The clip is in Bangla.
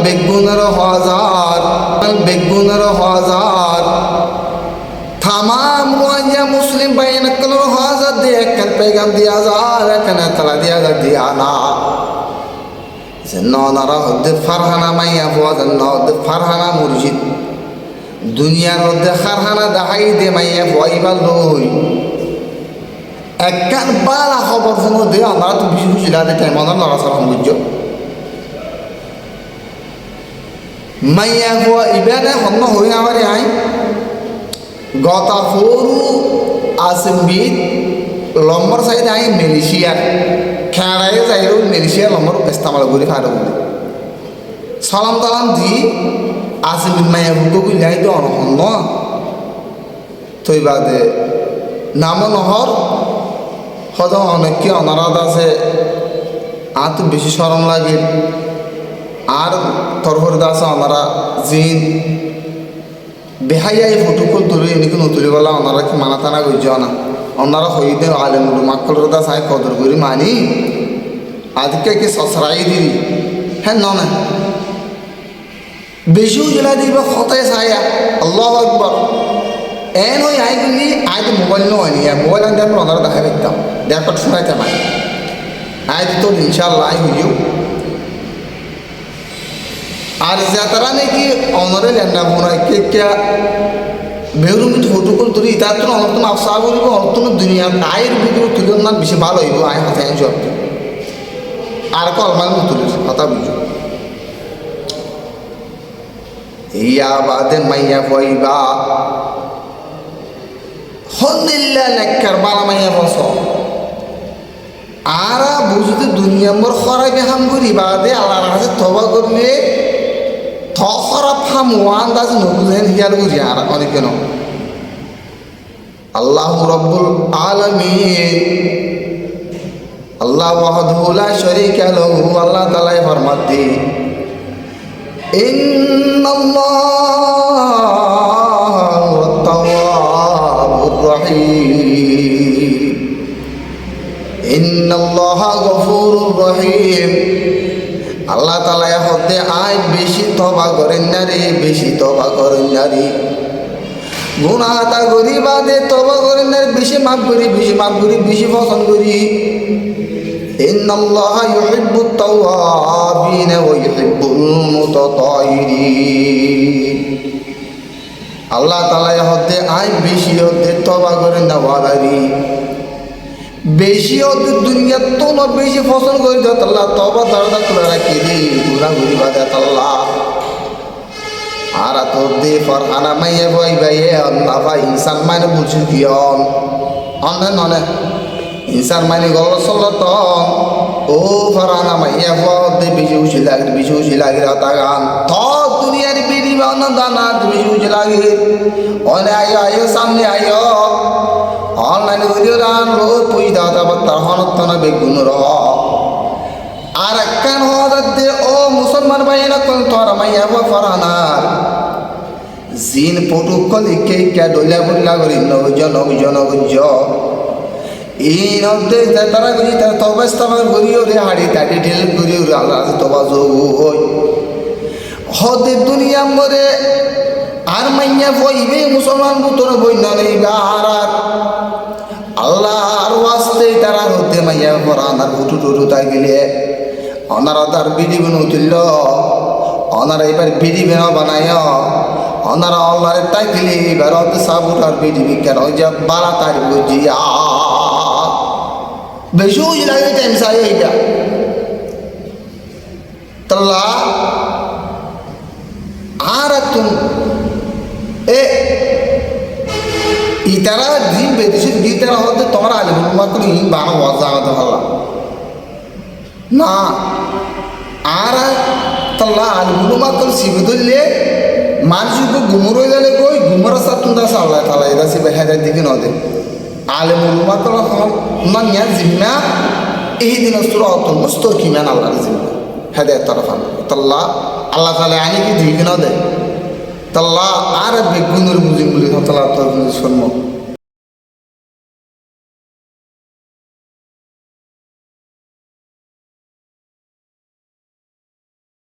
বেগুনের হাজার তামাম ওয়াজা মুসলিম বাইন কলর হাজার দিয়ে একখান পেগাম দিয়া যায় এখানে তালা দিয়া যায় দিয়া না ননারা হদ্দে ফারহানা মাইয়া পাওয়া যায় না হদ্দে ফারহানা মুর্শিদ দুনিয়ার মধ্যে খারহানা দেখাই দে মাইয়া পাইবার লই একখান বালা খবর ফোন দে আমরা তো বেশি খুশি লাগে টাইম আমার নড়াচড়া বুঝছ মাইয়া পাওয়া ইবানে হন্য হই আমার আই গতা ফোরু আসিমবিদ লম্বর সাইড আই মালয়েশিয়ার খেড়াই যাইরো মালয়েশিয়া লম্বর ইস্তেমাল করি ফারো সালাম তালাম দি আসিমবিদ মাইয়া বুকো গুলাই তো অনহন্ন তৈ বাদে নাম নহর হদ অনেককে অনারাধ আছে আর তো বেশি সরম লাগে আর তরফর দাস অনারা জিন বেহাইয়া এই ফটোকল তুলে এনেকে নতুলে বলা ওনারা কি মানা টানা করছ না ওনারা হইতে আলেমুল মাকলর দাস আয় কদর করি মানি আজকে কি সসরাই দিদি হ্যাঁ না বেশিও জেলা দিবা খতায় সায়া আল্লাহ আকবর এন ওই আই কিন্তু আই তো মোবাইল নয় নি মোবাইল আনতে আমরা ওনারা দেখা দেখতাম দেখার শোনাইতে পারি আয় তো ইনশাল্লাহ আই হইও আর যাতারা নাকি অনরে লেন্ডা বোনায় কে কে বেহরুমিত ফটোকল তুলি তার তো অনর্তন আফসা বলবো অনর্তন দুনিয়া আয়ের ভিডিও তুলে না বেশি ভালো হইব আয় হাতে সব আর কলমাল তুলিস কথা বুঝো ইয়া বাদে মাইয়া কইবা হদিল্লা লেখার বালা মাইয়া বস আর বুঝতে দুনিয়া মোর খরাবে হাম করি বাদে আল্লাহর কাছে তওবা করলে খারাপ হাম ওয়ান দাস নবুঝেন হিয়াল করি আর অনেক কেন আল্লাহ রব্বুল আলামিন আল্লাহ ওয়াহদাহু লা শারীকা লাহু আল্লাহ তাআলা ফরমাতে ইন্নাল্লাহু তাওয়াবুর রহিম ইন্নাল্লাহা গফুরুর রহিম আল্লাহ তাআলা হতে আয় বেশি তওবা করেন না রে বেশি তওবা করেন না রে গুনাহ তা করি বাদে তওবা করেন না বেশি মাফ করি বেশি পছন্দ করি ইন্নাল্লাহা ইউহিব্বুত তাওয়াবিন ওয়া ইউহিব্বুল মুতাতাহিরিন আল্লাহ তাআলা হতে আয় বেশি হতে তওবা করেন না ওয়ালারি বেশি ওদের দুনিয়া তো না বেশি ফসল করে দেয় আল্লাহ তবা দরজা খুলে রাখি দি গুনা ঘুরি বাদে আল্লাহ আর তোর দে ফরহানা মাইয়ে বই বাইয়ে আল্লাহ ভাই ইনসান মানে বুঝি দিয়ন অনে ননে ইনসান মানে গল সল্লতন ও ফরহানা মাইয়ে দে বেশি উঠি লাগে রাতা গান তো দুনিয়ার বিড়ি বানা দানা বেশি উঠি লাগে অনে আয়ো সামনে আয়ো অনলাইনে ভিডিও রান লো পুই দাদা বাত্তার হনতনা বেগুন র আর একখান হওয়ার দে ও মুসলমান ভাইয়েরা কোন তোর মাইয়া ফরানার জিন পটুকল কে কে ডলিয়া বললা করি নবজ এই নদে তারা করি তারা তবাস্তাবার করিও রে হাড়ি তাড়ি ঢেল করিও রে আল্লাহ তবা যোগ হই হদে দুনিয়া মরে আর মাইয়া বইবে মুসলমান বুতর বই না নেইবা আর আল্লাহর ওয়াস্তে তারা হতে মাইয়া ফরানার ফুটু টুটু তাই গেলে অনারা তার বিড়ি বেন তুলল অনারা এবার বিড়ি বেন বানায় অনারা আল্লাহরে তাই গেলে এবার হতে সাবুটার বিড়ি বিজ্ঞান ওই যে বারা তার বুঝিয়া বেশি লাগে টাইম চাই এইটা তাল্লা আর তুমি এ ইতারা দিন বেদেশের গীতারা হতে তোমার আলিমুল মাত্র বানা ওয়াজ জানাতে পারলাম না আর তাল্লা আলিমুল মাত্র শিবে ধরলে মানুষকে গুমর হয়ে গেলে কই গুমর সাতুন দাস আল্লাহ তালা এটা শিবে হেদার দিকে নদে আলিমুল মাত্র না নিয়া জিম্মা এই দিন অত মস্তর কিমান আল্লাহর জিম্মা হেদায়ের তরফান তাল্লা আল্লাহ তালা আনি কি দিকে নদে তাল্লা আর বেগুনের বুঝি বলি তাল্লা তোর শুনবো